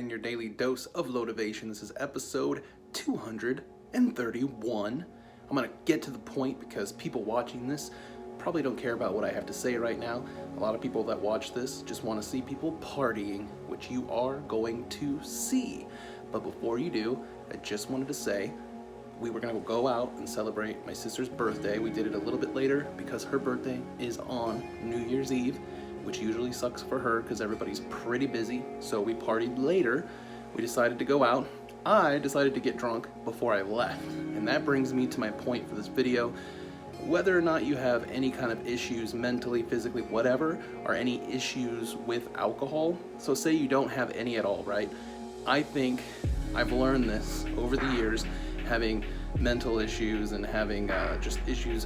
getting your daily dose of LoweTivation. This is episode 231. I'm going to get to the point because people watching this probably don't care about what I have to say right now. A lot of people that watch this just want to see people partying, which you are going to see. But before you do, I just wanted to say we were going to go out and celebrate my sister's birthday. We did it a little bit later because her birthday is on New Year's Eve, which usually sucks for her because everybody's pretty busy. So we partied later. We decided to go out. I decided to get drunk before I left. And that brings me to my point for this video. Whether or not you have any kind of issues mentally, physically, whatever, or any issues with alcohol. So say you don't have any at all, right? I think I've learned this over the years, having mental issues and having just issues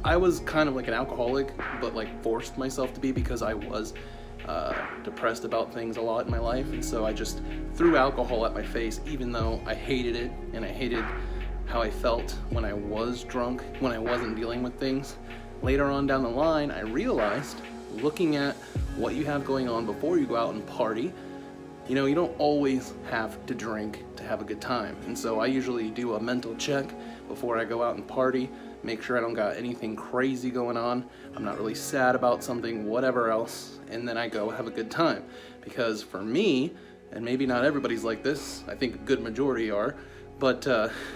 I was kind of like an alcoholic, but like forced myself to be because I was depressed about things a lot in my life, and so I just threw alcohol at my face, even though I hated it and I hated how I felt when I was drunk, when I wasn't dealing with things. Later on down the line, I realized, looking at what you have going on before you go out and party, you know, you don't always have to drink to have a good time. And so I usually do a mental check before I go out and party, make sure I don't got anything crazy going on, I'm not really sad about something, whatever else, and then I go have a good time. Because for me, and maybe not everybody's like this, I think a good majority are, but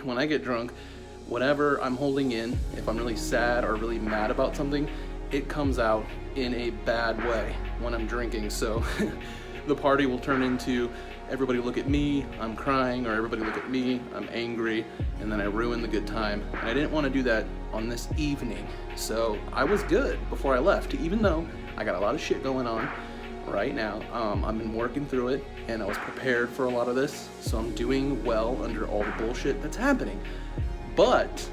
when I get drunk, whatever I'm holding in, if I'm really sad or really mad about something, it comes out in a bad way when I'm drinking. So the party will turn into everybody look at me, I'm crying, or everybody look at me, I'm angry, and then I ruin the good time. And I didn't want to do that on this evening. So I was good before I left, even though I got a lot of shit going on right now. I've been working through it, and I was prepared for a lot of this, so I'm doing well under all the bullshit that's happening. But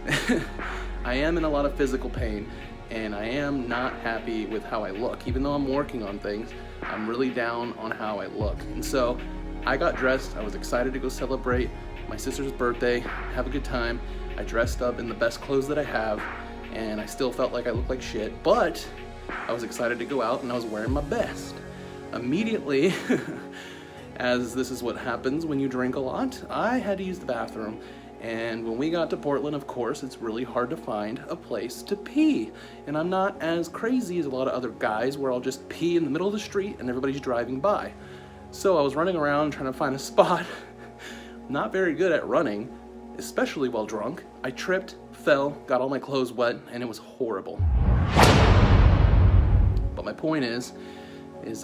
I am in a lot of physical pain, and I am not happy with how I look. Even though I'm working on things, I'm really down on how I look. And so I got dressed. I was excited to go celebrate my sister's birthday, have a good time. I dressed up in the best clothes that I have, and I still felt like I looked like shit, but I was excited to go out, and I was wearing my best. Immediately, as this is what happens when you drink a lot, I had to use the bathroom. And when we got to Portland, of course, it's really hard to find a place to pee. And I'm not as crazy as a lot of other guys where I'll just pee in the middle of the street and everybody's driving by. So I was running around trying to find a spot. Not very good at running, especially while drunk. I tripped, fell, got all my clothes wet, and it was horrible. But my point is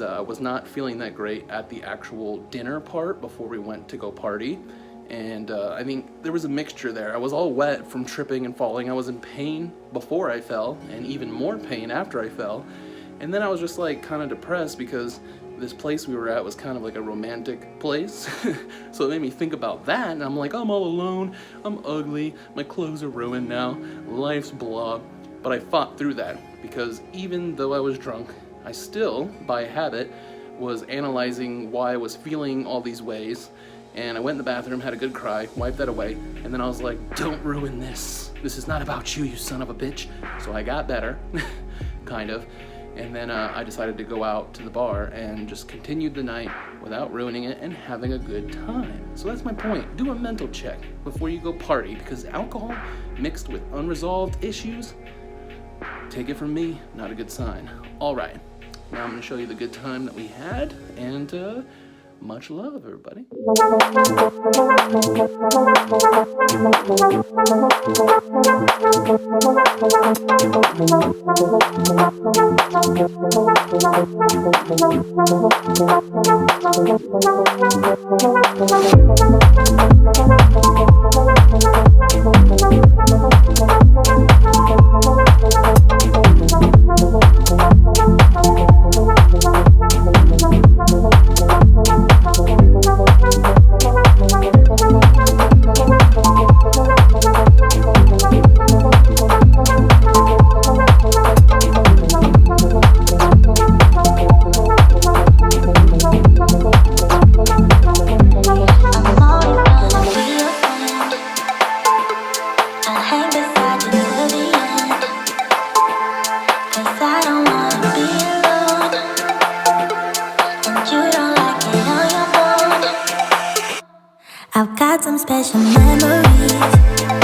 I was not feeling that great at the actual dinner part before we went to go party. And I mean, there was a mixture there. I was all wet from tripping and falling. I was in pain before I fell, and even more pain after I fell. And then I was just like kind of depressed because this place we were at was kind of like a romantic place. So it made me think about that, and I'm like, I'm all alone, I'm ugly, my clothes are ruined now, life's blah. But I fought through that because even though I was drunk, I still, by habit, was analyzing why I was feeling all these ways. And I went in the bathroom, had a good cry, wiped that away, and then I was like, don't ruin this. This is not about you, you son of a bitch. So I got better, kind of. And then I decided to go out to the bar and just continued the night without ruining it and having a good time. So that's my point. Do a mental check before you go party, because alcohol mixed with unresolved issues, take it from me, not a good sign. All right, now I'm gonna show you the good time that we had, and much love, everybody. memories.